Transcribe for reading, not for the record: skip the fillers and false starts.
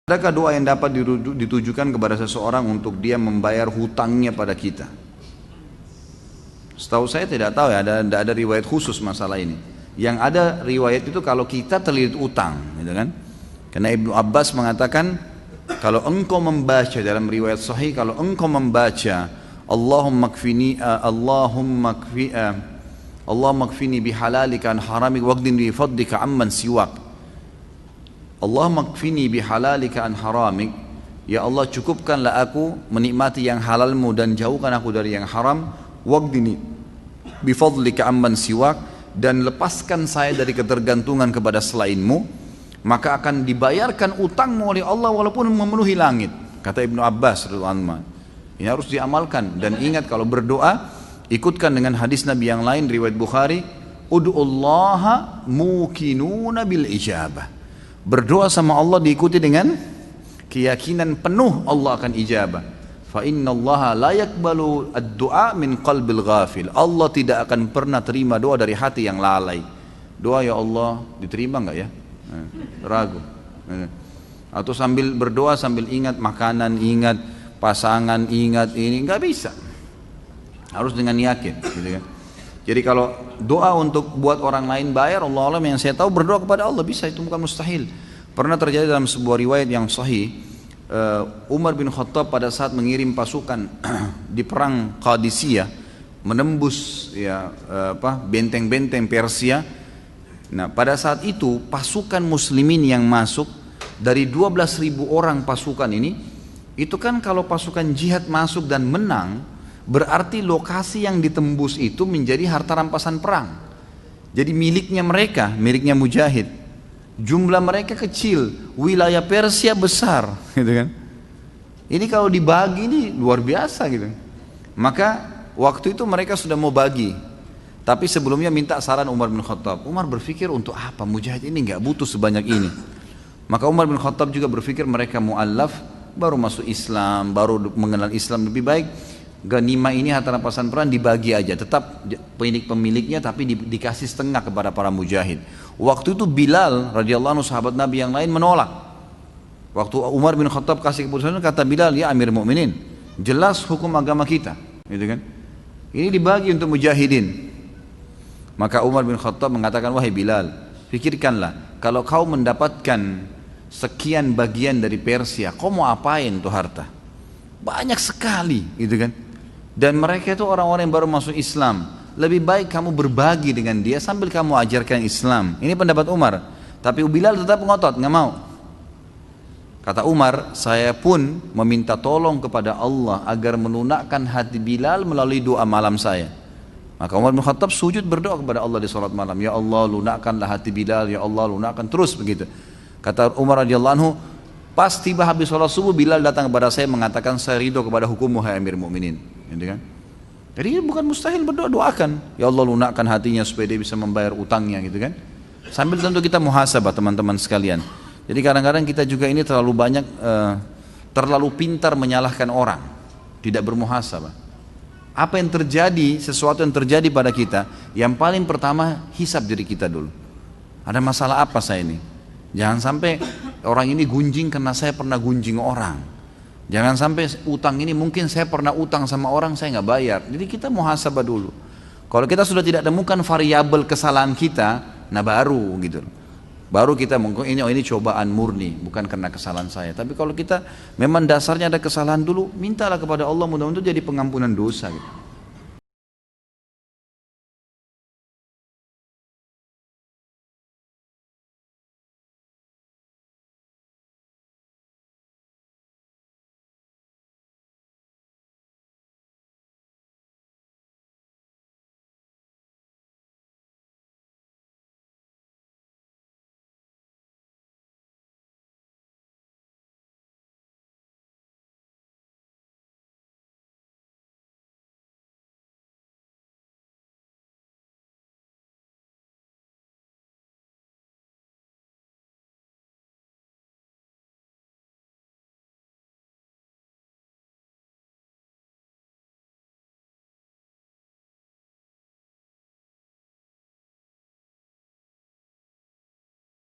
Adakah doa yang dapat ditujukan kepada seseorang untuk dia membayar hutangnya pada kita? Setahu saya tidak tahu ya, tidak ada riwayat khusus masalah ini. Yang ada riwayat itu kalau kita terlilit utang, gitu kan? Karena Ibnu Abbas mengatakan kalau engkau membaca dalam riwayat sahih, kalau engkau membaca Allahumma kfini bihalalika an haramik waqdini bi fadlika amman siwak. Allahumma kfini bihalalika an haramik, ya Allah cukupkanlah aku menikmati yang halalmu dan jauhkan aku dari yang haram. Waqdini bifadlika amman siwak, dan lepaskan saya dari ketergantungan kepada selainmu, maka akan dibayarkan utangmu oleh Allah walaupun memenuhi langit, kata Ibnu Abbas radhiyallahu anhu. Ini harus diamalkan. Dan ingat, kalau berdoa ikutkan dengan hadis Nabi yang lain riwayat Bukhari, ud'ullaha mukinuna bil ijabah. Berdoa sama Allah diikuti dengan keyakinan penuh Allah akan ijabah. Fa innallaha la yaqbalu ad-du'a min qalbil ghafil. Allah tidak akan pernah terima doa dari hati yang lalai. Doa, ya Allah, diterima enggak ya? Ragu. Atau sambil berdoa sambil ingat makanan, ingat pasangan, ingat ini, enggak bisa. Harus dengan yakin, gitu kan. Jadi kalau doa untuk buat orang lain bayar, Allah alam, yang saya tahu berdoa kepada Allah bisa, itu bukan mustahil. Pernah terjadi dalam sebuah riwayat yang sahih, Umar bin Khattab pada saat mengirim pasukan di perang Qadisiyah, menembus benteng-benteng Persia. Nah, pada saat itu pasukan muslimin yang masuk dari 12.000 orang pasukan ini, itu kan kalau pasukan jihad masuk dan menang, berarti lokasi yang ditembus itu menjadi harta rampasan perang. Jadi miliknya mereka, miliknya mujahid. Jumlah mereka kecil, wilayah Persia besar, gitu kan. Ini kalau dibagi ini luar biasa gitu. Maka waktu itu mereka sudah mau bagi, tapi sebelumnya minta saran Umar bin Khattab. Umar berpikir, untuk apa mujahid ini nggak butuh sebanyak ini. Maka Umar bin Khattab juga berpikir mereka mu'allaf, baru masuk Islam, baru mengenal Islam, lebih baik ganimah ini harta rampasan perang dibagi aja, tetap pemiliknya tapi dikasih setengah kepada para mujahid. Waktu itu Bilal radhiyallahu anhu, sahabat Nabi yang lain, menolak. Waktu Umar bin Khattab kasih keputusan, kata Bilal, ya Amir Mukminin, jelas hukum agama kita, gitu kan? Ini dibagi untuk mujahidin. Maka Umar bin Khattab mengatakan, wahai Bilal, pikirkanlah, kalau kau mendapatkan sekian bagian dari Persia, kau mau apain tuh harta? Banyak sekali, gitu kan? Dan mereka itu orang-orang yang baru masuk Islam. Lebih baik kamu berbagi dengan dia sambil kamu ajarkan Islam. Ini pendapat Umar. Tapi Bilal tetap ngotot, nggak mau. Kata Umar, saya pun meminta tolong kepada Allah agar melunakkan hati Bilal melalui doa malam saya. Maka Umar bin Khattab sujud berdoa kepada Allah di salat malam, ya Allah lunakkanlah hati Bilal, ya Allah lunakkan, terus begitu. Kata Umar radhiyallahu anhu, pas tiba habis sholat subuh, Bilal datang kepada saya mengatakan, saya ridho kepada hukummu hai Amir Mukminin, gitu kan? Jadi bukan mustahil berdoa, doakan, ya Allah lunakkan hatinya supaya dia bisa membayar utangnya, gitu kan? Sambil tentu kita muhasabah teman-teman sekalian. Jadi kadang-kadang kita juga ini terlalu banyak, terlalu pintar menyalahkan orang, tidak bermuhasabah. Apa yang terjadi, sesuatu yang terjadi pada kita, yang paling pertama hisab diri kita dulu. Ada masalah apa saya ini? Jangan sampai orang ini gunjing karena saya pernah gunjing orang. Jangan sampai utang ini mungkin saya pernah utang sama orang, saya nggak bayar. Jadi kita muhasabah dulu. Kalau kita sudah tidak temukan variabel kesalahan kita, nah baru gitu. Baru kita mungkin ini cobaan murni, bukan karena kesalahan saya. Tapi kalau kita memang dasarnya ada kesalahan dulu, mintalah kepada Allah mudah-mudahan jadi pengampunan dosa gitu.